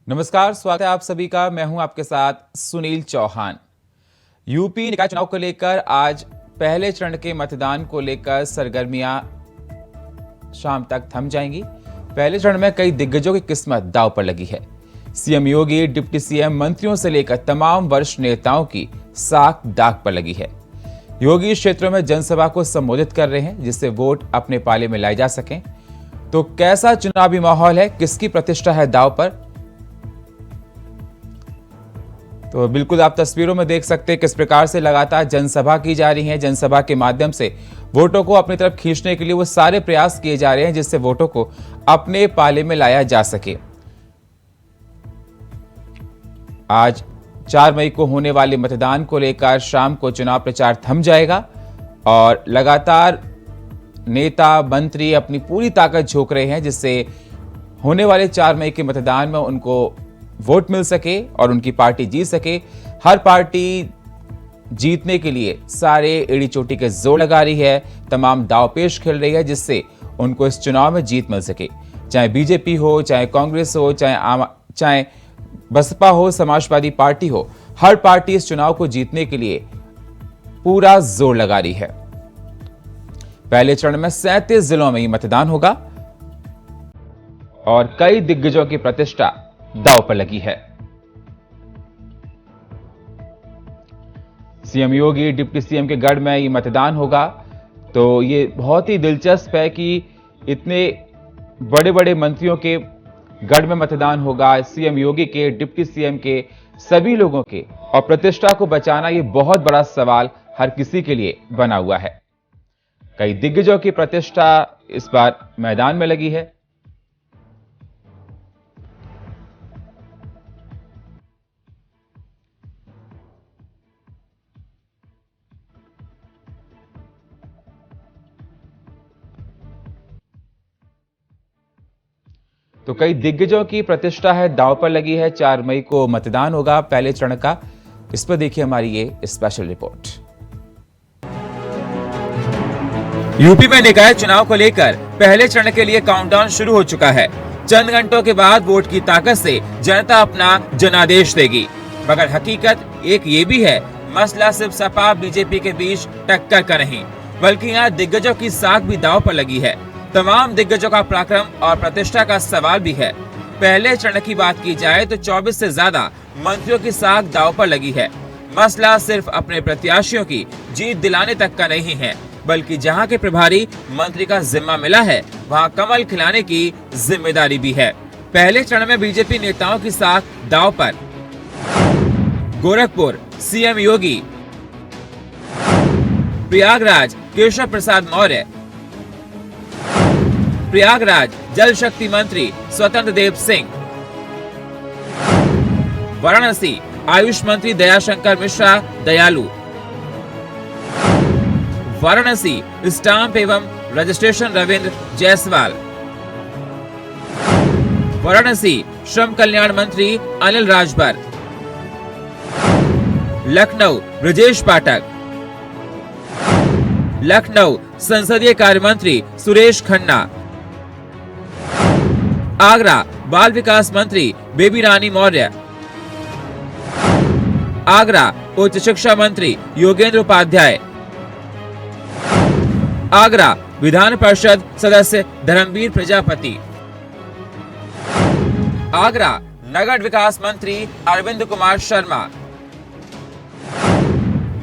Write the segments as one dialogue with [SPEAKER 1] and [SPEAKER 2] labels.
[SPEAKER 1] नमस्कार, स्वागत है आप सभी का। मैं हूं आपके साथ सुनील चौहान। यूपी निकाय चुनाव को लेकर आज पहले चरण के मतदान को लेकर सरगर्मियां शाम तक थम जाएंगी। पहले चरण में कई दिग्गजों की किस्मत दांव पर लगी है। सीएम योगी, डिप्टी सीएम, मंत्रियों से लेकर तमाम वरिष्ठ नेताओं की साख दाग पर लगी है। योगी इस क्षेत्रों में जनसभा को संबोधित कर रहे हैं जिससे वोट अपने पाले में लाए जा सकें। तो कैसा चुनावी माहौल है, किसकी प्रतिष्ठा है दांव पर, तो बिल्कुल आप तस्वीरों में देख सकते हैं किस प्रकार से लगातार जनसभा की जा रही है। जनसभा के माध्यम से वोटों को अपनी तरफ खींचने के लिए वो सारे प्रयास किए जा रहे हैं जिससे वोटों को अपने पाले में लाया जा सके। आज 4 मई को होने वाले मतदान को लेकर शाम को चुनाव प्रचार थम जाएगा और लगातार नेता मंत्री अपनी पूरी ताकत झोंक रहे हैं जिससे होने वाले 4 मई के मतदान में उनको वोट मिल सके और उनकी पार्टी जीत सके। हर पार्टी जीतने के लिए सारे एड़ी चोटी के जोर लगा रही है, तमाम दांवपेच खेल रही है जिससे उनको इस चुनाव में जीत मिल सके। चाहे बीजेपी हो, चाहे कांग्रेस हो, चाहे बसपा हो, समाजवादी पार्टी हो, हर पार्टी इस चुनाव को जीतने के लिए पूरा जोर लगा रही है। पहले चरण में 37 जिलों में ही मतदान होगा और कई दिग्गजों की प्रतिष्ठा दांव पर लगी है। सीएम योगी, डिप्टी सीएम के गढ़ में ये मतदान होगा। तो ये बहुत ही दिलचस्प है कि इतने बड़े बड़े मंत्रियों के गढ़ में मतदान होगा, सीएम योगी के, डिप्टी सीएम के, सभी लोगों के, और प्रतिष्ठा को बचाना ये बहुत बड़ा सवाल हर किसी के लिए बना हुआ है। कई दिग्गजों की प्रतिष्ठा इस बार मैदान में लगी है। तो कई दिग्गजों की प्रतिष्ठा है दांव पर लगी है। 4 मई को मतदान होगा पहले चरण का। इस पर देखिए हमारी ये स्पेशल रिपोर्ट। यूपी में निकाय चुनाव को लेकर पहले चरण के लिए काउंटडाउन शुरू हो चुका है। चंद घंटों के बाद वोट की ताकत से जनता अपना जनादेश देगी। मगर हकीकत एक ये भी है, मसला सिर्फ सपा बीजेपी के बीच टक्कर का नहीं, बल्कि यहाँ दिग्गजों की साख भी दांव पर लगी है। तमाम दिग्गजों का पराक्रम और प्रतिष्ठा का सवाल भी है। पहले चरण की बात की जाए तो 24 से ज्यादा मंत्रियों की साख दांव पर लगी है। मसला सिर्फ अपने प्रत्याशियों की जीत दिलाने तक का नहीं है, बल्कि जहां के प्रभारी मंत्री का जिम्मा मिला है वहां कमल खिलाने की जिम्मेदारी भी है। पहले चरण में बीजेपी नेताओं की साख दांव पर। गोरखपुर सीएम योगी, प्रयागराज केशव प्रसाद मौर्य, प्रयागराज जल शक्ति मंत्री स्वतंत्र देव सिंह, वाराणसी आयुष मंत्री दयाशंकर मिश्रा दयालु, वाराणसी स्टाम्प एवं रजिस्ट्रेशन रविंद्र जायसवाल, वाराणसी श्रम कल्याण मंत्री अनिल राजभर, लखनऊ ब्रजेश पाठक, लखनऊ संसदीय कार्य मंत्री सुरेश खन्ना, आगरा बाल विकास मंत्री बेबी रानी मौर्य, आगरा उच्च शिक्षा मंत्री योगेंद्र उपाध्याय, आगरा विधान परिषद सदस्य धर्मवीर प्रजापति, आगरा नगर विकास मंत्री अरविंद कुमार शर्मा,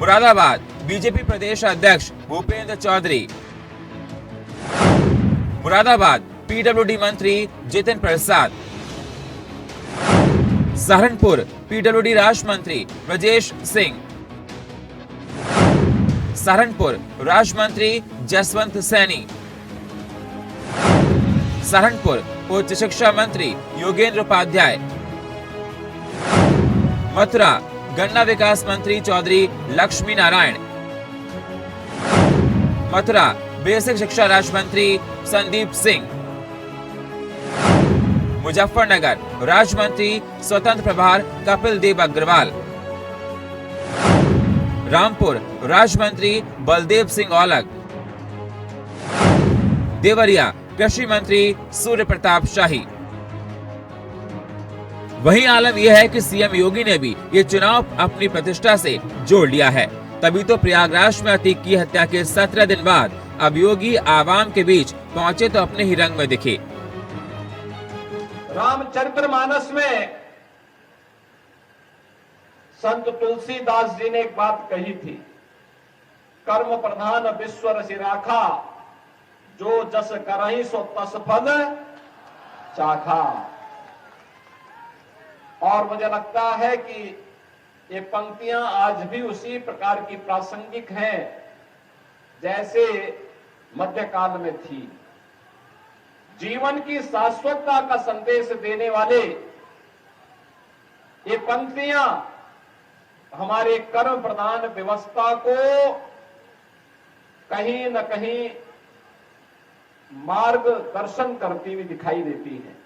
[SPEAKER 1] मुरादाबाद बीजेपी प्रदेश अध्यक्ष भूपेंद्र चौधरी, मुरादाबाद पीडब्ल्यूडी मंत्री जितिन प्रसाद, सहारनपुर पीडब्ल्यूडी राष्ट्र मंत्री ब्रजेश सिंह, सहारनपुर राष्ट्र मंत्री जसवंत सैनी, सहारनपुर उच्च शिक्षा मंत्री योगेंद्र उपाध्याय, मथुरा गन्ना विकास मंत्री चौधरी लक्ष्मी नारायण, मथुरा बेसिक शिक्षा राज्य मंत्री संदीप सिंह, मुजफ्फरनगर राज्य मंत्री स्वतंत्र प्रभार कपिल देव अग्रवाल, रामपुर राज्य मंत्री बलदेव सिंह औलख, देवरिया कृषि मंत्री सूर्य प्रताप शाही, वहीं आलम यह है कि सीएम योगी ने भी ये चुनाव अपनी प्रतिष्ठा से जोड़ लिया है। तभी तो प्रयागराज में अतीक की हत्या के 17 दिन बाद अब योगी आवाम के बीच पहुंचे तो अपने ही रंग में दिखे।
[SPEAKER 2] रामचरितमानस में संत तुलसीदास जी ने एक बात कही थी, कर्म प्रधान विश्व रसि राखा, जो जस करहि सो तस फल चाखा। और मुझे लगता है कि ये पंक्तियां आज भी उसी प्रकार की प्रासंगिक हैं जैसे मध्यकाल में थी। जीवन की शाश्वतता का संदेश देने वाले ये पंक्तियां हमारे कर्म प्रधान व्यवस्था को कहीं न कहीं मार्गदर्शन करती हुई दिखाई देती है।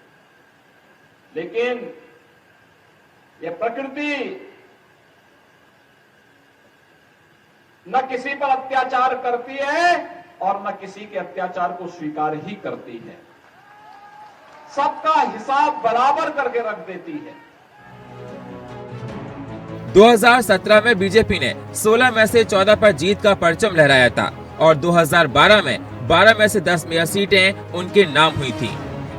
[SPEAKER 2] लेकिन ये प्रकृति न किसी पर अत्याचार करती है और न किसी के अत्याचार को स्वीकार ही करती है, सबका हिसाब बराबर करके रख देती है।
[SPEAKER 1] 2017 में बीजेपी ने 16 में से 14 पर जीत का परचम लहराया था और 2012 में 12 में से 10 मेयर सीटें उनके नाम हुई थी।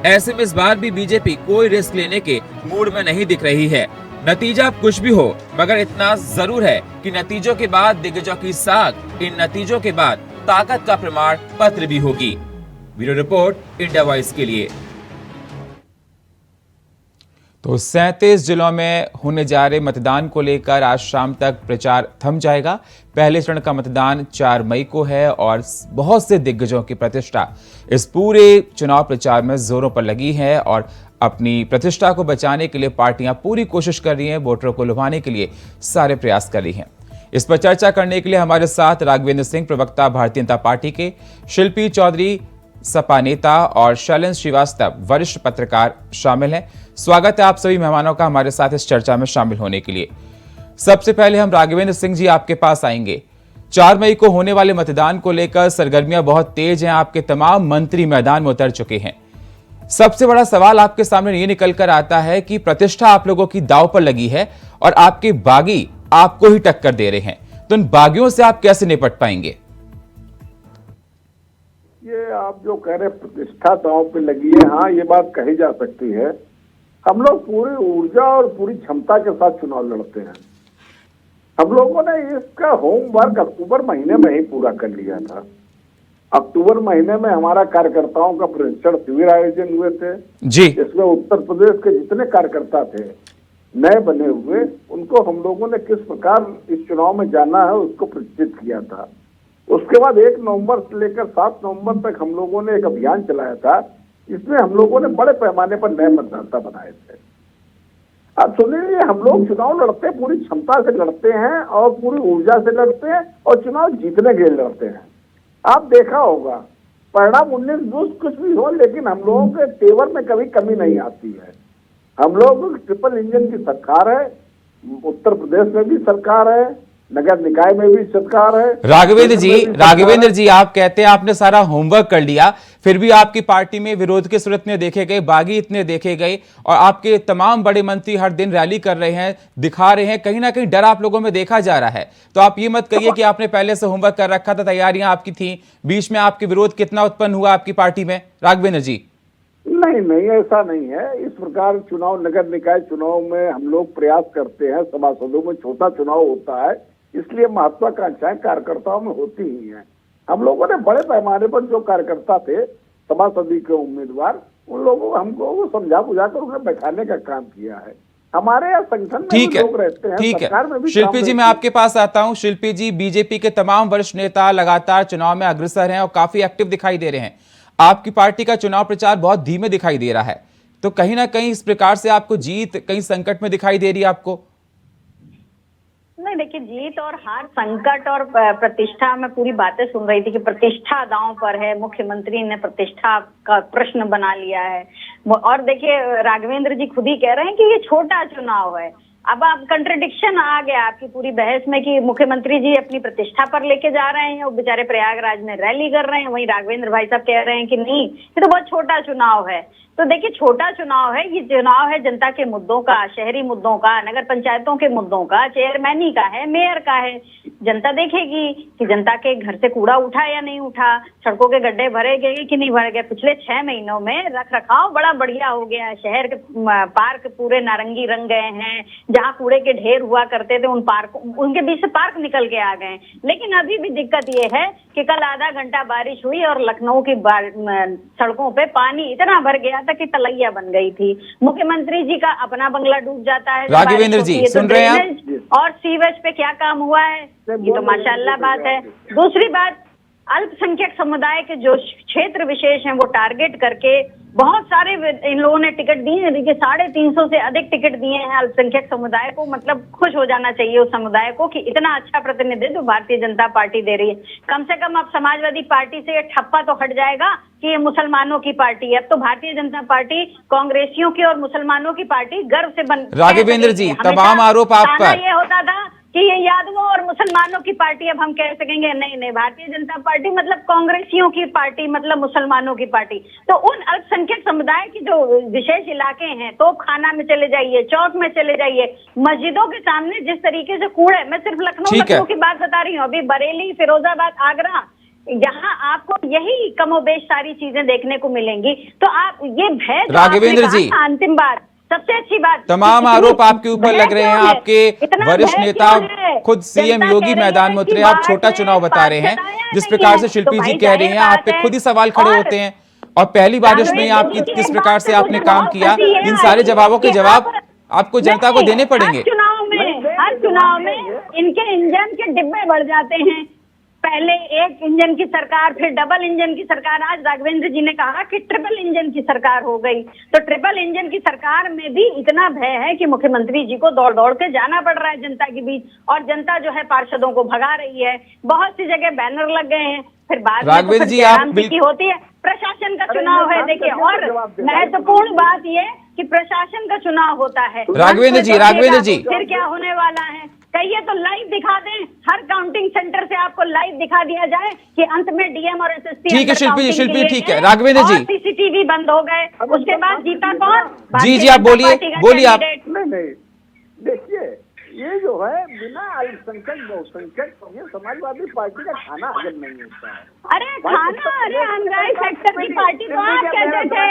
[SPEAKER 1] ऐसे में इस बार भी बीजेपी कोई रिस्क लेने के मूड में नहीं दिख रही है। नतीजा कुछ भी हो, मगर इतना जरूर है कि नतीजों के बाद दिग्गजों की साख, इन नतीजों के बाद ताकत का प्रमाण पत्र भी होगी। ब्यूरो रिपोर्ट, इंडिया वॉइस के लिए। तो 37 जिलों में होने जा रहे मतदान को लेकर आज शाम तक प्रचार थम जाएगा। पहले चरण का मतदान 4 मई को है और बहुत से दिग्गजों की प्रतिष्ठा इस पूरे चुनाव प्रचार में जोरों पर लगी है और अपनी प्रतिष्ठा को बचाने के लिए पार्टियां पूरी कोशिश कर रही हैं, वोटरों को लुभाने के लिए सारे प्रयास कर रही हैं। इस पर चर्चा करने के लिए हमारे साथ राघवेंद्र सिंह, प्रवक्ता भारतीय जनता पार्टी के, शिल्पी चौधरी, सपा नेता और शैलेंद्र श्रीवास्तव, वरिष्ठ पत्रकार शामिल हैं। स्वागत है आप सभी मेहमानों का हमारे साथ इस चर्चा में शामिल होने के लिए। सबसे पहले हम राघवेंद्र सिंह जी आपके पास आएंगे। 4 मई को होने वाले मतदान को लेकर सरगर्मियां बहुत तेज हैं, आपके तमाम मंत्री मैदान में उतर चुके हैं। सबसे बड़ा सवाल आपके सामने ये निकल कर आता है कि प्रतिष्ठा आप लोगों की दांव पर लगी है और आपके बागी आपको ही टक्कर दे रहे हैं, तो इन बागियों से आप कैसे निपट पाएंगे?
[SPEAKER 3] ये आप जो कह रहे प्रतिष्ठा दांव पे लगी है, हाँ ये बात कही जा सकती है। हम लोग पूरी ऊर्जा और पूरी क्षमता के साथ चुनाव लड़ते हैं। हम लोगों ने इसका होमवर्क अक्टूबर महीने में ही पूरा कर लिया था। अक्टूबर महीने में हमारा कार्यकर्ताओं का प्रशिक्षण शिविर आयोजन हुए थे
[SPEAKER 1] जी।
[SPEAKER 3] इसमें उत्तर प्रदेश के जितने कार्यकर्ता थे नए बने हुए, उनको हम लोगों ने किस प्रकार इस चुनाव में जाना है उसको प्रशिक्षित किया था। उसके बाद 1 नवंबर से लेकर 7 नवंबर तक हम लोगों ने एक अभियान चलाया था, इसमें हम लोगों ने बड़े पैमाने पर नए मतदाता बनाए थे। अब सुनिए, हम लोग चुनाव लड़ते पूरी क्षमता से लड़ते हैं और पूरी ऊर्जा से लड़ते हैं और चुनाव जीतने के लिए लड़ते हैं। आप देखा होगा परिणाम 19-20 कुछ भी हो, लेकिन हम लोगों के तेवर में कभी कमी नहीं आती है। हम लोग ट्रिपल इंजन की सरकार है, उत्तर प्रदेश में भी सरकार है, नगर निकाय में भी सरकार है।
[SPEAKER 1] राघवेंद्र जी आप कहते हैं आपने सारा होमवर्क कर लिया, फिर भी आपकी पार्टी में विरोध के सूरत में देखे गए, बागी इतने देखे गए और आपके तमाम बड़े मंत्री हर दिन रैली कर रहे हैं, दिखा रहे हैं, कहीं ना कहीं डर आप लोगों में देखा जा रहा है। तो आप ये मत कहिए कि आपने पहले से होमवर्क कर रखा था, तैयारियां आपकी थी, बीच में आपके विरोध कितना उत्पन्न हुआ आपकी पार्टी में? राघवेंद्र जी
[SPEAKER 3] नहीं, ऐसा नहीं है। इस प्रकार चुनाव, नगर निकाय चुनाव में हम लोग प्रयास करते हैं, सभासदों में छोटा चुनाव होता है, इसलिए महत्वाकांक्षाएं कार्यकर्ताओं में होती ही हैं। हम लोगों ने बड़े पैमाने पर जो कार्यकर्ता थे, सभासदी के उम्मीदवार, उन लोगों को हमको समझा बुझा कर उन्हें बैठाने का काम किया है। हमारे यहाँ संगठन में भी लोग रहते हैं, सरकार में भी।
[SPEAKER 1] शिल्पी जी मैं आपके पास आता हूँ। शिल्पी जी, बीजेपी के तमाम वरिष्ठ नेता लगातार चुनाव में अग्रसर हैं और काफी एक्टिव दिखाई दे रहे हैं। आपकी पार्टी का चुनाव प्रचार बहुत धीमे दिखाई दे रहा है, तो कहीं ना कहीं इस प्रकार से आपको जीत कहीं संकट में दिखाई दे रही है आपको?
[SPEAKER 4] नहीं, देखिए, जीत और हार, संकट और प्रतिष्ठा में पूरी बातें सुन रही थी कि प्रतिष्ठा दांव पर है, मुख्यमंत्री ने प्रतिष्ठा का प्रश्न बना लिया है। और देखिए राघवेंद्र जी खुद ही कह रहे हैं कि ये छोटा चुनाव है। अब कंट्रडिक्शन आ गया आपकी पूरी बहस में कि मुख्यमंत्री जी अपनी प्रतिष्ठा पर लेके जा रहे हैं, वो बेचारे प्रयागराज में रैली कर रहे हैं, वहीं राघवेंद्र भाई साहब कह रहे हैं कि नहीं ये तो बहुत छोटा चुनाव है। तो देखिए छोटा चुनाव है, ये चुनाव है जनता के मुद्दों का, शहरी मुद्दों का, नगर पंचायतों के मुद्दों का, चेयरमैनी का है, मेयर का है। जनता देखेगी कि जनता के घर से कूड़ा उठा या नहीं उठा, सड़कों के गड्ढे भरे गए कि नहीं भरे गए। पिछले 6 महीनों में रख रखाव बड़ा बढ़िया हो गया है, शहर के पार्क पूरे नारंगी रंग गए हैं, जहाँ कूड़े के ढेर हुआ करते थे उन पार्क, उनके बीच से पार्क निकल के आ गए। लेकिन अभी भी दिक्कत ये है कि कल आधा घंटा बारिश हुई और लखनऊ की सड़कों पे पानी इतना भर गया था कि तलैया बन गई थी। मुख्यमंत्री जी का अपना बंगला डूब जाता है।
[SPEAKER 1] राघवेंद्र जी सुन रहे हैं आप?
[SPEAKER 4] और सीवेज पे क्या काम हुआ है, ये तो माशाल्लाह बात है। दूसरी बात, अल्पसंख्यक समुदाय के जो क्षेत्र विशेष हैं वो टारगेट करके बहुत सारे इन लोगों ने टिकट दिए हैं। देखिए 350 से अधिक टिकट दिए हैं अल्पसंख्यक समुदाय को। मतलब खुश हो जाना चाहिए उस समुदाय को कि इतना अच्छा प्रतिनिधित्व भारतीय जनता पार्टी दे रही है। कम से कम अब समाजवादी पार्टी से ये ठप्पा तो हट जाएगा कि ये मुसलमानों की पार्टी है। अब तो भारतीय जनता पार्टी कांग्रेसियों की और मुसलमानों की पार्टी गर्व से बन।
[SPEAKER 1] राघवेंद्र जी तमाम आरोप आप पर,
[SPEAKER 4] ये होता था कि ये यादवों और मुसलमानों की पार्टी, अब हम कह सकेंगे नहीं, भारतीय जनता पार्टी मतलब कांग्रेसियों की पार्टी, मतलब मुसलमानों की पार्टी। तो उन अल्पसंख्यक समुदाय की जो विशेष इलाके हैं, तोपखाना में चले जाइए, चौक में चले जाइए, मस्जिदों के सामने जिस तरीके से कूड़े, मैं सिर्फ लखनऊ की बात बता रही हूँ, अभी बरेली, फिरोजाबाद, आगरा, जहाँ आपको यही कमोबेश सारी चीजें देखने को मिलेंगी। तो आप ये भय,
[SPEAKER 1] राघवेंद्र जी
[SPEAKER 4] अंतिम बात, सबसे अच्छी बात,
[SPEAKER 1] तमाम आरोप आपके ऊपर लग रहे हैं। आपके वरिष्ठ नेता खुद सीएम योगी मैदान में उतरे, आप छोटा चुनाव बता रहे हैं। जिस प्रकार से शिल्पी जी कह रही हैं, आप पे खुद ही सवाल खड़े होते हैं। और पहली बारिश में आपकी किस प्रकार से आपने काम किया, इन सारे जवाबों के जवाब आपको जनता को देने पड़ेंगे।
[SPEAKER 4] हर चुनाव में इनके इंजन के डिब्बे बढ़ जाते हैं। पहले एक इंजन की सरकार, फिर डबल इंजन की सरकार, आज राघवेंद्र जी ने कहा कि ट्रिपल इंजन की सरकार हो गई। तो ट्रिपल इंजन की सरकार में भी इतना भय है कि मुख्यमंत्री जी को दौड़ दौड़ के जाना पड़ रहा है जनता के बीच, और जनता जो है पार्षदों को भगा रही है। बहुत सी जगह बैनर लग गए हैं, फिर बाद में जी आप होती है। प्रशासन का चुनाव है, देखिए, और महत्वपूर्ण बात ये कि प्रशासन का चुनाव होता है।
[SPEAKER 1] राघवेंद्र जी
[SPEAKER 4] फिर क्या होने वाला है, कहिए तो लाइव दिखा दें, हर काउंटिंग सेंटर से आपको लाइव दिखा दिया जाए कि अंत में डीएम और एसएसपी।
[SPEAKER 1] ठीक है शिल्पी जी, ठीक है राघवेंद्र जी,
[SPEAKER 4] सीसीटीवी बंद हो गए, उसके बाद जीता कौन?
[SPEAKER 1] जी आप बोलिए आप।
[SPEAKER 3] नहीं, देखिए ये जो है बिना अल्पसंख्यक बहुसंख्यक, ये समाजवादी पार्टी का खाना हजम नहीं होता है।
[SPEAKER 4] अरे खाना, अरे अनराई सेक्टर की पार्टी तो आप कहते थे,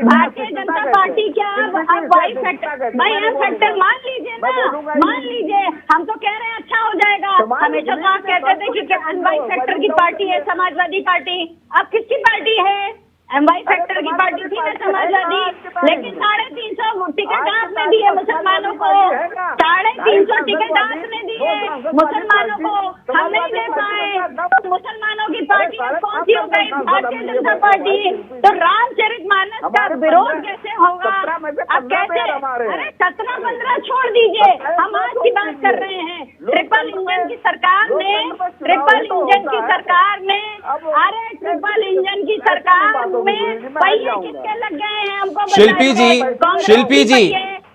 [SPEAKER 4] भारतीय जनता पार्टी क्या अब वाई सेक्टर, भाई एम सेक्टर मान लीजिए ना, मान लीजिए, हम तो कह रहे हैं अच्छा हो जाएगा। हमेशा तो आप कहते थे कि अनवाई सेक्टर की पार्टी है समाजवादी पार्टी, अब किसकी पार्टी है? एमवाई सेक्टर की पार्टी थी ना समाजवादी, लेकिन 350 टिकट आपने दिए मुसलमानों को, 350 टिकट आपने दिए मुसलमानों को, हम नहीं दे पाए। मुसलमानों की पार्टी कौन सी हो गई? भारतीय जनता पार्टी। तो रामचरितमानस का विरोध कैसे होगा? अब कैसे? अरे 17-15 छोड़ दीजिए, हम आज की बात कर रहे हैं। ट्रिपल इंजन की सरकार ने, अरे ट्रिपल इंजन की सरकार में पहिए किसके लग गए हैं हमको?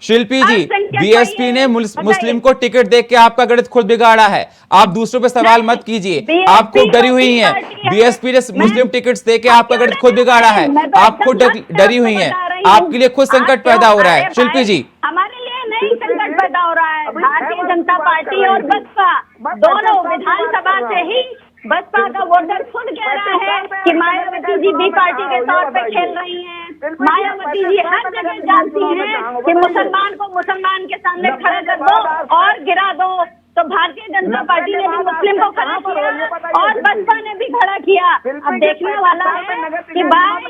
[SPEAKER 1] शिल्पी जी बीएसपी ने मुस्लिम को टिकट देख के आपका गणित खुद बिगाड़ा है। आप दूसरों पे सवाल मत कीजिए, आप खुद डरी हुई हैं। बीएसपी ने मुस्लिम टिकट्स दे के आपका गणित खुद बिगाड़ा है, आप खुद डरी हुई हैं। आपके लिए खुद संकट पैदा हो रहा है शिल्पी जी।
[SPEAKER 4] हमारे लिए नहीं संकट पैदा हो रहा है, भारतीय जनता पार्टी और बसपा दोनों विधानसभा से ही बसपा का वोटर खुद कह रहा है कि मायावती जी बी पार्टी के तौर पे खेल रही हैं। मायावती जी हर जगह जानती हैं कि मुसलमान को मुसलमान के सामने खड़ा कर दो और गिरा दो। तो भारतीय जनता पार्टी ने भी मुस्लिम को खड़ा किया और बसपा ने भी खड़ा किया। अब देखने वाला है कि भाई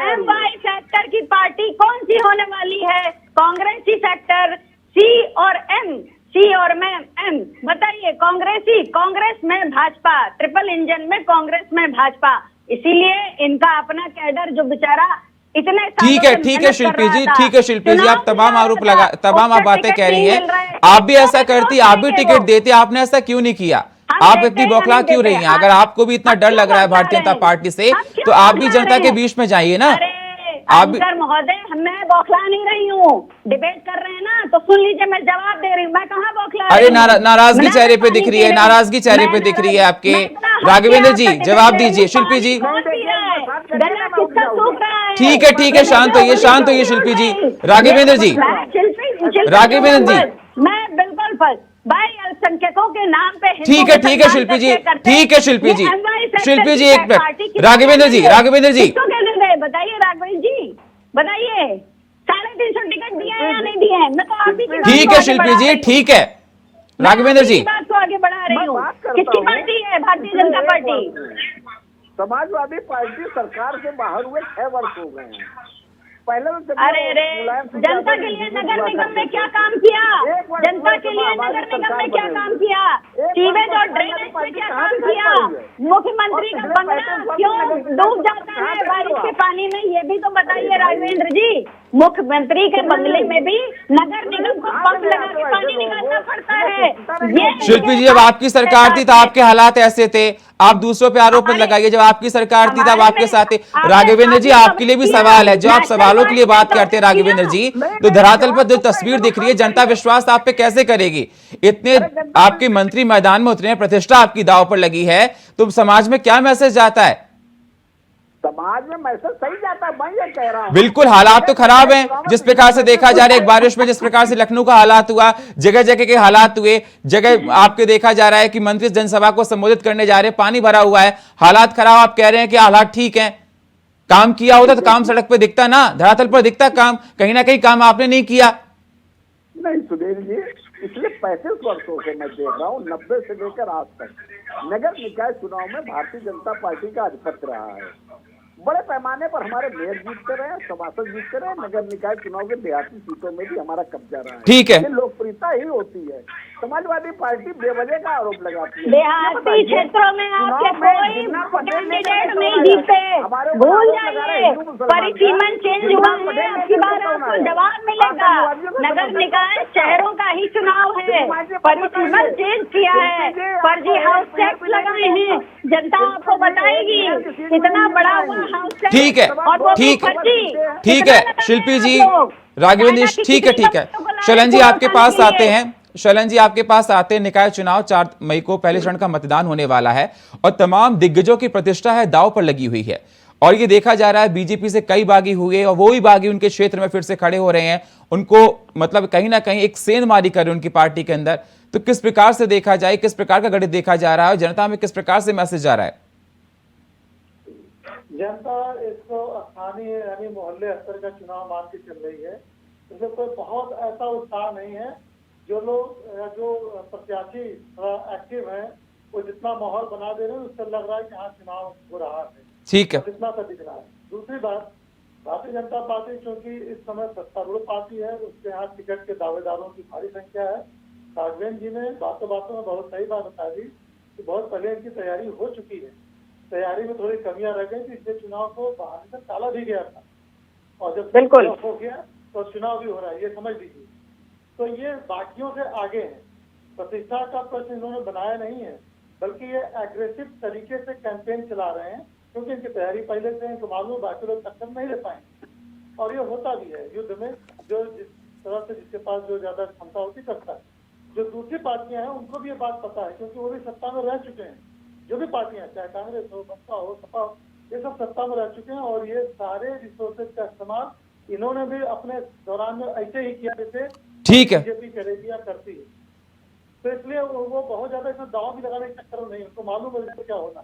[SPEAKER 4] एमवाई सेक्टर की पार्टी कौन सी होने वाली है? कांग्रेसी सेक्टर, सी और एम, सी और मैं एम, बताइए। कांग्रेस में भाजपा, ट्रिपल इंजन में कांग्रेस में भाजपा। इसीलिए इनका अपना कैडर जो बेचारा इतने
[SPEAKER 1] ठीक है शिल्पी जी, आप तमाम आप बातें कह रही हैं। आप भी ऐसा करती, आप भी टिकट देते, आपने ऐसा क्यों नहीं किया? आप इतनी बौखला क्यों रही हैं? अगर आपको भी इतना डर लग रहा है भारतीय जनता पार्टी से, तो आप भी जनता के बीच में जाइए ना।
[SPEAKER 4] महोदय, मैं बौखला नहीं रही हूँ, डिबेट कर रहे हैं ना, तो सुन लीजिए, मैं जवाब दे रही हूँ, मैं कहाँ बौखला
[SPEAKER 1] अरे
[SPEAKER 4] रही हूँ?
[SPEAKER 1] नाराजगी
[SPEAKER 4] मैं
[SPEAKER 1] चेहरे पे
[SPEAKER 4] पानी
[SPEAKER 1] दिख रही
[SPEAKER 4] पी
[SPEAKER 1] है,
[SPEAKER 4] रही हूँ।
[SPEAKER 1] नाराजगी चेहरे पे
[SPEAKER 4] मैं
[SPEAKER 1] दिख रही है आपके।
[SPEAKER 4] मैं इतना हक
[SPEAKER 1] राघवेंद्र
[SPEAKER 4] के
[SPEAKER 1] जी
[SPEAKER 4] आपका
[SPEAKER 1] जवाब
[SPEAKER 4] दे रही
[SPEAKER 1] दीजिए।
[SPEAKER 4] हूँ,
[SPEAKER 1] शिल्पी जी
[SPEAKER 4] पानी कौन पी रहा है? गला किसका सूख रहा है?
[SPEAKER 1] ठीक है, शांत होइए, शांत होइए शिल्पी जी। राघवेंद्र जी, राघवेंद्र जी।
[SPEAKER 4] मैं बिल्कुल भाई अल्पसंख्यकों के नाम पे
[SPEAKER 1] ठीक है शिल्पी जी, ठीक है शिल्पी जी। शिल्पी जी एक मिनट, राघवेंद्र जी, राघवेंद्र जी।
[SPEAKER 4] किसको कहने गए बताइए राघवेंद्र जी, बताइए। 350 टिकट दिए हैं या नहीं दिए हैं? मैं तो आप ही की बात
[SPEAKER 1] ठीक
[SPEAKER 4] को
[SPEAKER 1] है
[SPEAKER 4] आगे
[SPEAKER 1] शिल्पी
[SPEAKER 4] बढ़ा
[SPEAKER 1] जी,
[SPEAKER 4] रही हूँ।
[SPEAKER 1] ठीक है राघवेंद्र जी।
[SPEAKER 4] मैं बात को आगे बढ़ा रही हूँ।
[SPEAKER 3] बात करता
[SPEAKER 4] किसकी
[SPEAKER 3] हूँ।
[SPEAKER 4] पार्टी है? भारतीय जनता पार्टी।
[SPEAKER 3] समाजवादी पार्टी सरकार से बाहर हुए 6 वर्ष हो गए हैं। पहले तो
[SPEAKER 4] अरे जनता के लिए नगर निगम में क्या काम किया? जनता के लिए नगर निगम में क्या काम किया? सीवेज और ड्रेनेज में क्या काम किया? मुख्यमंत्री का बंगला क्यों डूब जाता है बारिश के पानी में, ये भी तो बताइए राघवेंद्र जी। मुख्यमंत्री के बंगले में भी नगर निगम को पंप लगा के पानी निकालना पड़ता है। ये
[SPEAKER 1] शिल्पी जी जब आपकी सरकार थी तो आपके हालात ऐसे थे, आप दूसरों पे आरोप मत लगाइए। जब आपकी सरकार थी तब आपके साथ थे। राघवेंद्र जी आपके लिए भी सवाल है, जो आप सवालों के लिए बात करते हैं राघवेंद्र जी, तो धरातल पर जो तस्वीर दिख रही है, जनता विश्वास आप पे कैसे करेगी? इतने आपके मंत्री मैदान में उतरे हैं, प्रतिष्ठा आपकी दांव पर लगी है, तो समाज में क्या मैसेज जाता है?
[SPEAKER 3] समाज में मैसेज सही जाता है, मैं ये कह रहा हूँ।
[SPEAKER 1] बिल्कुल हालात तो खराब हैं, जिस प्रकार से देखा जा रहा है। एक बारिश में जिस प्रकार से लखनऊ का हालात हुआ, जगह जगह के हालात हुए, जगह आपके देखा जा रहा है कि मंत्री जनसभा को संबोधित करने जा रहे हैं, पानी भरा हुआ है, हालात खराब। आप कह रहे हैं कि हालात ठीक हैं। काम किया होता तो काम सड़क पे दिखता ना, धरातल पर दिखता काम। कहीं ना कहीं काम आपने नहीं किया।
[SPEAKER 3] नहीं सुधीर जी, पिछले 35 वर्षों से मैं देख रहा हूँ, 90 से लेकर आज तक नगर निकाय चुनाव में भारतीय जनता पार्टी का आधिपत्य रहा है। बड़े पैमाने पर हमारे मेयर जीतते रहे, सभासद जीतते रहे। नगर निकाय चुनाव के देहाती सीटों में भी हमारा कब्जा रहा है।
[SPEAKER 1] ठीक है,
[SPEAKER 3] ये लोकप्रियता ही होती है। समाजवादी पार्टी बेवजह का आरोप लगाती है।
[SPEAKER 4] देहाती क्षेत्रों में आपके कोई कैंडिडेट नहीं जीते, भूल जाइए। परिसीमन चेंज हुआ है, आपकी बार आपको जवाब मिलेगा। नगर निकाय शहरों का ही चुनाव है, परिसीमन चेंज किया है, फर्जी हाउस टैक्स लगाए हैं, जनता आपको बताएगी कितना बड़ा हुआ हाउस टैक्स।
[SPEAKER 1] ठीक है, ठीक है शिल्पी जी, राघवेंद्र जी, ठीक है। शलन जी आपके पास आते हैं। शलन जी आपके पास आते हैं। निकाय चुनाव 4 मई को पहले चरण का मतदान होने वाला है और तमाम दिग्गजों की प्रतिष्ठा है दांव पर लगी हुई है। और ये देखा जा रहा है बीजेपी से कई बागी हुए और वो ही बागी उनके क्षेत्र में फिर से खड़े हो रहे हैं। उनको मतलब कहीं ना कहीं एक सेंधमारी कर रहे हैं उनकी पार्टी के अंदर। तो किस प्रकार से देखा जाए, किस प्रकार का गणित देखा जा रहा है और जनता में किस प्रकार से मैसेज जा रहा है?
[SPEAKER 5] जनता इसको स्थानीय यानी मोहल्ले स्तर का चुनाव मान के चल रही है। इसमें कोई बहुत ऐसा उत्साह नहीं है। जो लोग या जो प्रत्याशी एक्टिव हैं वो जितना माहौल बना दे रहे हैं उससे लग रहा है कि हाँ चुनाव हो रहा है।
[SPEAKER 1] ठीक है,
[SPEAKER 5] जितना सा दिख रहा है। दूसरी बात, भारतीय जनता पार्टी क्योंकि इस समय सत्तारूढ़ पार्टी है, उसके यहाँ टिकट के दावेदारों की भारी संख्या है। राघवेंद्र जी ने बातों बातों में बहुत सही बात बता दी कि बहुत पहले इनकी तैयारी हो चुकी है। तैयारी में थोड़ी कमियां रह गई थी, इसलिए चुनाव को बाहर से टाला भी गया था। और जब
[SPEAKER 4] बिल्कुल
[SPEAKER 5] हो गया तो चुनाव भी हो रहा है, ये समझ लीजिए। तो ये बाकियों से आगे है। प्रतिष्ठा का प्रश्न इन्होंने बनाया नहीं है, बल्कि ये एग्रेसिव तरीके से कैंपेन चला रहे हैं क्योंकि इनकी तैयारी पहले से इनको मालूम, बाकी लोग टक्कर नहीं दे पाएंगे। और ये होता भी है युद्ध में, जो जिस तरह से जिसके पास जो ज्यादा क्षमता होती करता है। जो दूसरी पार्टियां हैं उनको भी ये बात पता है क्योंकि वो भी सत्ता में रह चुके हैं। जो भी पार्टियां, चाहे कांग्रेस हो, बसपा हो, सपा हो, ये सब सत्ता में रह चुके हैं और ये सारे रिसोर्सेज का इस्तेमाल इन्होंने भी अपने दौरान में ऐसे ही किया जैसे
[SPEAKER 1] ठीक है,
[SPEAKER 5] बीजेपी करेगी या करती है। तो इसलिए वो बहुत ज्यादा इसमें दाव भी लगाने के चक्कर में नहीं, उनको मालूम है क्या होना।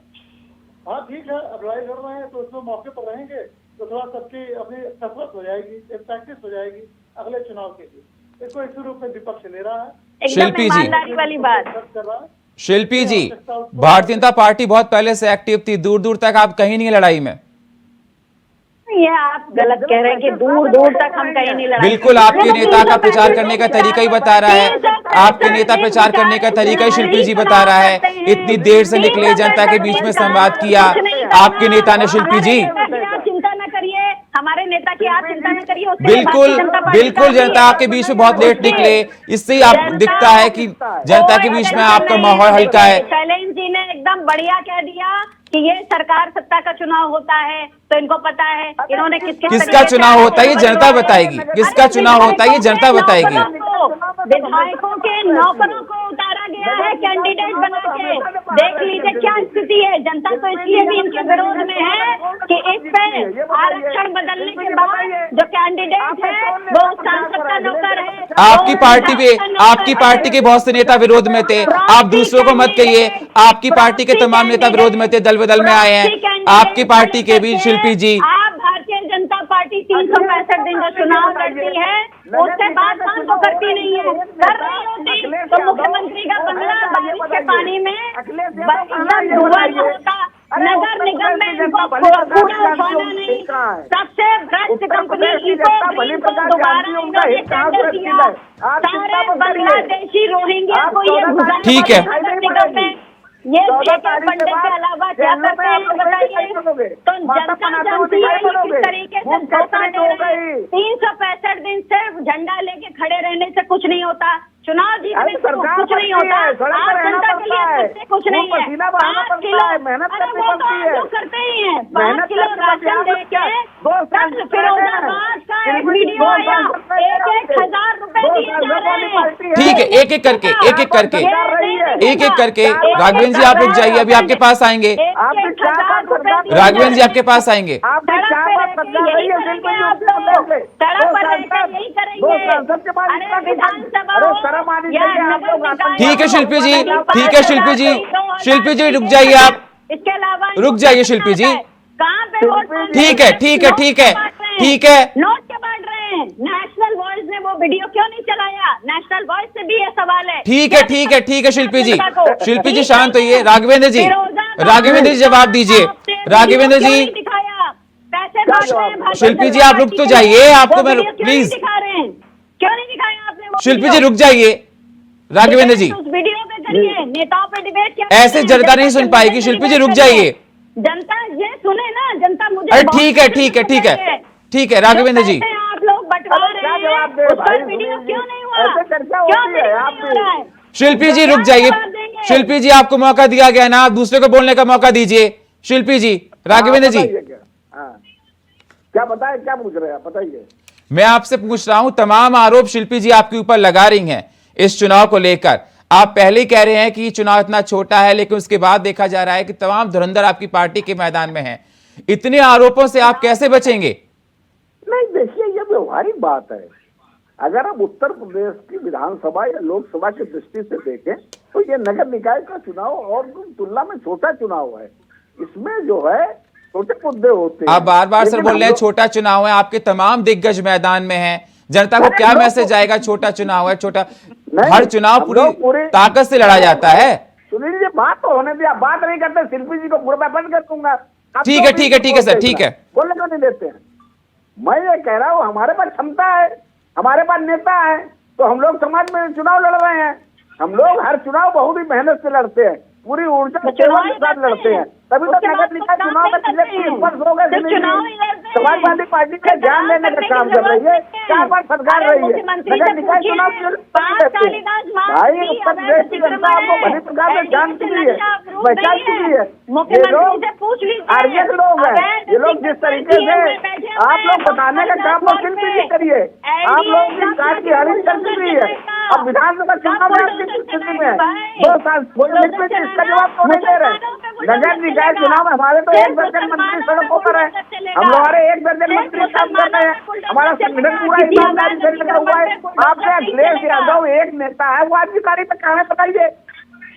[SPEAKER 5] हाँ ठीक है, अब लड़ाई लड़ रहे हैं तो उसमें मौके पर रहेंगे तो थोड़ा सबकी अपनी कसरत हो जाएगी, एक प्रैक्टिस हो जाएगी अगले चुनाव के लिए। इसको इसी रूप में विपक्ष ले रहा है,
[SPEAKER 1] शिल्पी जी,
[SPEAKER 4] ईमानदारी वाली बात।
[SPEAKER 5] कर रहा है।
[SPEAKER 1] शिल्पी जी, भारतीय जनता पार्टी बहुत पहले से एक्टिव थी, दूर दूर तक आप कहीं नहीं है लड़ाई में।
[SPEAKER 4] ये आप गलत कह रहे हैं कि दूर दूर तक हम कहीं नहीं लड़ाई।
[SPEAKER 1] बिल्कुल, आपके नेता का प्रचार करने का तरीका ही बता रहा है। आपके नेता प्रचार करने का तरीका ही शिल्पी जी बता रहा है। इतनी देर से निकले, जनता के बीच में संवाद किया आपके नेता ने। शिल्पी जी
[SPEAKER 4] चिंता न करिए, हमारे नेता की आप चिंता न करिए।
[SPEAKER 1] बिल्कुल जनता के बीच में बहुत लेट निकले, इससे ही आप दिखता है कि जनता के बीच में आपका माहौल हल्का है।
[SPEAKER 4] शैलेंद्र जी ने एकदम बढ़िया कह दिया कि ये सरकार सत्ता का चुनाव होता है तो इनको पता है इन्होंने किसका
[SPEAKER 1] चुनाव होता है ये जनता बताएगी। किसका चुनाव होता है ये जनता बताएगी।
[SPEAKER 4] विधायकों के नौकरों को उतारा गया है कैंडिडेट बना के। देख लीजिए क्या स्थिति है। जनता तो इसलिए भी इनके विरोध में है कि इस पे आरक्षण बदलने के बाद जो कैंडिडेट है वो सांसद का नौकर है।
[SPEAKER 1] आपकी पार्टी भी, आपकी पार्टी के बहुत से नेता विरोध में थे। आप दूसरों को मत कहिए, आपकी पार्टी के तमाम नेता विरोध में थे, दल बदल में आए हैं। आपकी पार्टी के भी शिल्पी जी,
[SPEAKER 4] आप भारतीय जनता पार्टी 365 दिन का चुनाव लड़ती है, उसके बाद काम तो करती नहीं है। कर रही होती तो मुख्यमंत्री का बंगला बारिश के पानी में डूबा होता। नगर निगम में इनको कूड़ा उठाना नहीं। सबसे भ्रष्ट कंपनी इको ग्रीन को दोबारा इन्होंने टेंडर दिया। सारे बांग्लादेशी रोहिंग्या को ये भुगतान
[SPEAKER 1] ठीक है।
[SPEAKER 4] निगम में ये फंड के अलावा क्या करते हैं बताइए। तो जनता जानती है किस तरीके से धोखा दे रहे हैं। 365 दिन से झंडा लेके खड़े रहने से कुछ नहीं होता। चुनाव जीतने से कुछ नहीं होता। आप जनता के लिए कुछ नहीं है। 5 किलो जो करते ही हैं, 5 किलो राशन देके फिरोजाबाद का एक वीडियो आया, 1,000 रुपए दिए जा रहे हैं।
[SPEAKER 1] ठीक है, एक एक करके राघवेंद्र जी आप रुक जाइए, अभी आपके पास आएंगे। राघवेंद्र जी आपके पास आएंगे। ठीक है शिल्पी जी, ठीक है शिल्पी जी, शिल्पी जी रुक जाइए आप,
[SPEAKER 4] इसके अलावा
[SPEAKER 1] रुक जाइए शिल्पी जी।
[SPEAKER 4] कहाँ पे वोट?
[SPEAKER 1] ठीक है, ठीक है, ठीक है, ठीक है।
[SPEAKER 4] नोट के बांट रहे हैं। नेशनल वॉइस ने वो वीडियो क्यों नहीं चलाया? नेशनल वॉइस से भी ये सवाल है।
[SPEAKER 1] ठीक है, ठीक है, ठीक है शिल्पी जी, शिल्पी जी शांत होइए। राघवेंद्र जी, राघवेंद्र जी जवाब दीजिए। राघवेंद्र जी, शिल्पी जी आप रुक तो जाइए, आपको मैं प्लीज,
[SPEAKER 4] क्यों नहीं दिखाया आपने?
[SPEAKER 1] शिल्पी जी रुक जाइए। राघवेंद्र जी
[SPEAKER 4] वीडियो पे करिए, नेताओं पे डिबेट क्या?
[SPEAKER 1] ऐसे जनता नहीं सुन पाएगी। शिल्पी जी रुक जाइए।
[SPEAKER 4] जनता ये सुने ना, जनता मुझे
[SPEAKER 1] अरे ठीक है, ठीक है, ठीक है, ठीक है राघवेंद्र जी।
[SPEAKER 4] आप लोग बंटवा रहे हैं, उस पर वीडियो क्यों नहीं हुआ? क्यों नहीं हो रहा है?
[SPEAKER 1] शिल्पी जी रुक जाइए। शिल्पी जी आपको मौका दिया गया ना, आप दूसरे को बोलने का मौका दीजिए। शिल्पी जी, राघवेंद्र जी
[SPEAKER 3] क्या बताए, क्या पूछ रहे हैं बताइए।
[SPEAKER 1] मैं आपसे पूछ रहा हूं, तमाम आरोप शिल्पी जी आपके ऊपर लगा रही हैं इस चुनाव को लेकर। आप पहले ही कह रहे हैं कि चुनाव इतना छोटा है, लेकिन उसके बाद देखा जा रहा है कि तमाम धुरंधर आपकी पार्टी के मैदान में हैं। इतने आरोपों से आप कैसे बचेंगे?
[SPEAKER 3] नहीं देखिए, ये व्यवहारिक बात है। अगर हम उत्तर प्रदेश की विधानसभा या लोकसभा की दृष्टि से देखें तो ये नगर निकाय का चुनाव और तुलना में छोटा चुनाव है। इसमें जो है छोटे मुद्दे होते हैं।
[SPEAKER 1] आप बार बार सर बोल रहे हैं छोटा चुनाव है, आपके तमाम दिग्गज मैदान में हैं। जनता को क्या मैसेज आएगा? छोटा चुनाव है, छोटा, हर चुनाव पूरी ताकत से लड़ा जाता है।
[SPEAKER 3] सुनील जी बात तो होने दिया, बात नहीं करते। शिल्पी जी को पूरा बंद कर दूंगा।
[SPEAKER 1] ठीक है, ठीक है, ठीक है सर, ठीक है।
[SPEAKER 3] बोलने को नहीं देते हैं। मैं ये कह रहा हूँ हमारे पास क्षमता है, हमारे पास नेता है, तो हम लोग समाज में चुनाव लड़ रहे हैं। हम लोग हर चुनाव बहुत ही मेहनत से लड़ते हैं, पूरी ऊर्जा के साथ लड़ते हैं। तभी तो नगर निकाय चुनाव में समाजवादी पार्टी का ध्यान देने का काम कर रही है, 4 बार सरकार रही है। नगर निकाय चुनाव भाई उत्तर प्रदेश की जनता आपको भली प्रकार से जान चुकी है, पहचान चुकी है। ये लोग आर्य लोग हैं, ये लोग जिस तरीके से आप लोग बताने का काम तो शिल्पी जी करिए। आप लोग की काट की हरी कर चुकी है। अब विधानसभा चुनाव में आपकी स्थिति में 2 साल इसका जवाब तो नहीं दे रहे। नगर निकाय चुनाव में हमारे तो 1 दर्जन मंत्री सड़कों पर है, हम हमारे 1 दर्जन मंत्री काम कर रहे हैं। हमारा संगठन पूरा ईमानदारी से लगा हुआ है। आपके अखिलेश यादव एक नेता है, वो आज की तारीख में कहाँ है बताइए?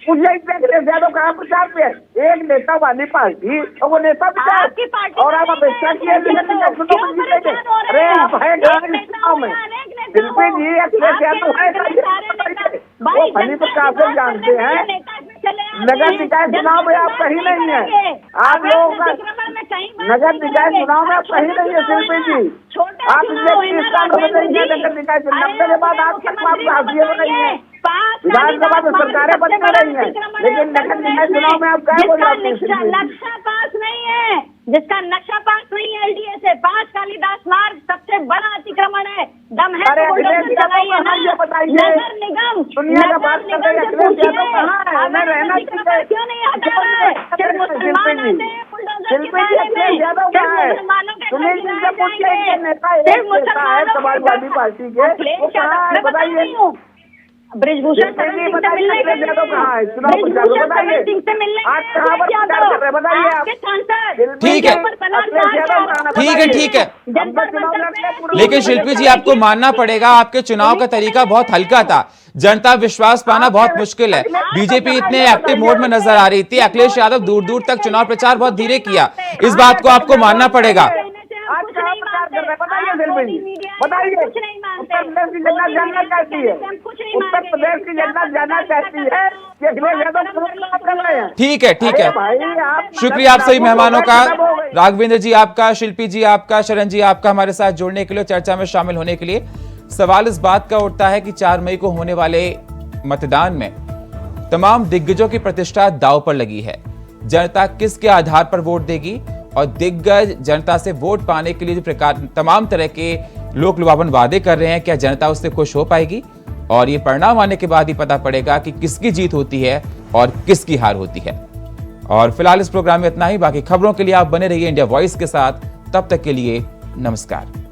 [SPEAKER 3] मुझे अखिलेश यादव कहाँ प्रचार पे है? एक नेता वाली पार्टी और वो नेता प्रचार, और आप अपेक्षा की है अरे चुनाव में शिल्पी जी अखिलेश यादव है, वो भली प्रकार से जानते हैं। नगर निकाय चुनाव में आप कहीं नहीं है। आप लोगों का नगर निकाय चुनाव में आप कहीं नहीं है शिल्पी जी। आप नगर निकाय चुनाव के बाद आज तक आपको हासिल नहीं है। विधानसभा में सरकारें बदल रही हैं, लेकिन नगर निकाय चुनाव में आप क्या बोल रहे हैं?
[SPEAKER 4] नक्शा पास नहीं है, जिसका नक्शा पास नहीं है एलडीए से। 5 कालिदास मार्ग सबसे बड़ा अतिक्रमण है। दम है तो बुलडोजर चलाइए ना। नगर निगम
[SPEAKER 3] दुनिया का बात कर रहे हैं, अखिलेश यादव कहाँ है? हमें रहना चाहिए।
[SPEAKER 4] क्यों नहीं हटा रहा है? फिर मुसलमान आते हैं बुलडोजर गिराने में, फिर मुसलमानों के घर गिराए जाएंगे, फिर मुसलमानों
[SPEAKER 3] समाजवादी पार्टी के बताइए।
[SPEAKER 4] ब्रिजभूषण शरण सिंह से मिलने गए हैं। ब्रिजभूषण शरण सिंह से मिलने गए हैं। आपके सांसद
[SPEAKER 1] ठीक है। ठीक है, ठीक है। लेकिन शिल्पी जी, आपको मानना पड़ेगा आपके चुनाव का तरीका बहुत हल्का था। जनता विश्वास पाना बहुत मुश्किल है। बीजेपी इतने एक्टिव मोड में नजर आ रही थी, अखिलेश यादव दूर दूर तक चुनाव प्रचार बहुत धीरे किया। इस बात को आपको मानना पड़ेगा।
[SPEAKER 3] बताइए, उत्तर प्रदेश की जनता जानना चाहती है, उत्तर प्रदेश की जनता जानना चाहती है कि अखिलेश यादव कर रहे हैं।
[SPEAKER 1] ठीक है, ठीक है। शुक्रिया आप सभी मेहमानों का, राघवेंद्र जी आपका, शिल्पी जी आपका, शरण जी आपका, हमारे साथ जुड़ने के लिए, चर्चा में शामिल होने के लिए। सवाल इस बात का उठता है कि 4 मई को होने वाले मतदान में तमाम दिग्गजों की प्रतिष्ठा दांव पर लगी है। जनता किसके आधार पर वोट देगी और दिग्गज जनता से वोट पाने के लिए जो प्रकार तमाम तरह के लोक लुभावन वादे कर रहे हैं, क्या जनता उससे खुश हो पाएगी? और ये परिणाम आने के बाद ही पता पड़ेगा कि किसकी जीत होती है और किसकी हार होती है। और फिलहाल इस प्रोग्राम में इतना ही। बाकी खबरों के लिए आप बने रहिए इंडिया वॉइस के साथ। तब तक के लिए नमस्कार।